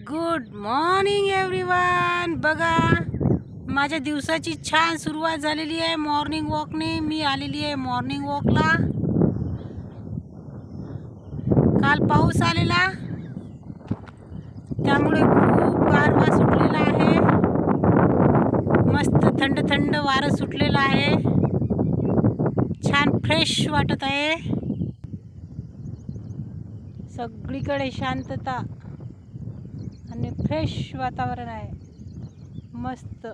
Good morning everyone. बघा, माझ्या दिवसाची छान सुरुवात झालेली आहे मॉर्निंग वॉकने। मी आलेली आहे मॉर्निंग वॉकला। काल पाऊस आलेला, त्यामुळे खूप गारवा सुटलेला आहे। मस्त थंड थंड वारं सुटलेलं आहे। छान फ्रेश वाटत आहे। सगळीकडे शांतता आणि फ्रेश वातावरण आहे। मस्त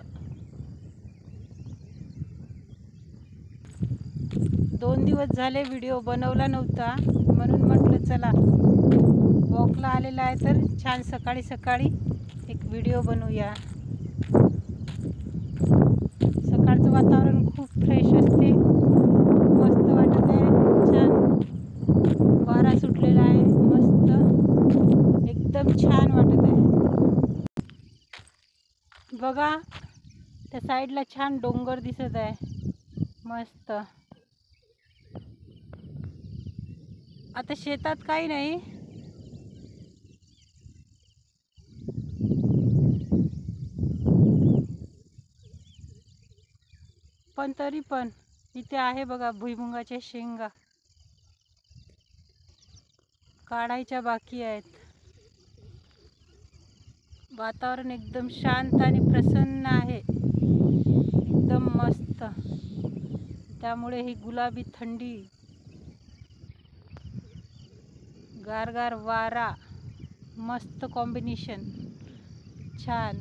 2 दिवस झाले व्हिडिओ बनवला नव्हता, म्हणून म्हटलं चला वॉकला आलेला आहे तर छान सकाळी सकाळी एक व्हिडिओ बनवूया। सकाळचं वातावरण खूप फ्रेश असते, मस्त वाटत आहे। छान वारा सुटलेला आहे, मस्त एकदम छान वाटत आहे। बघा, त्या साईडला छान डोंगर दिसत आहे, मस्त। आता शेतात काही नाही, पण तरी पण इथे आहे बघा, भुईमुगाच्या शेंगा काढायच्या बाकी आहेत। वातावरण एकदम शांत आणि प्रसन्न आहे, एकदम मस्त। त्यामुळे ही गुलाबी थंडी, गारगार वारा, मस्त कॉम्बिनेशन, छान।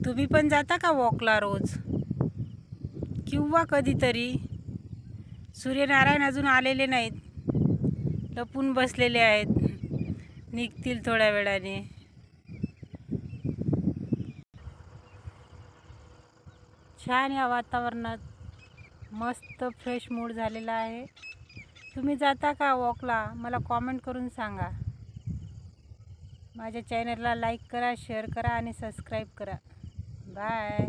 तुम्ही पण जाता का वॉकला रोज किंवा कधीतरी? सूर्यनारायण अजून आलेले नाहीत, लपून बसलेले आहेत, निघतील थोड्या वेळाने। छान या वातावरणात मस्त फ्रेश मूड झालेला आहे। तुम्ही जाता का वॉकला? मला कॉमेंट करून सांगा। माझ्या चॅनलला लाईक करा, शेअर करा आणि सबस्क्राईब करा। बाय।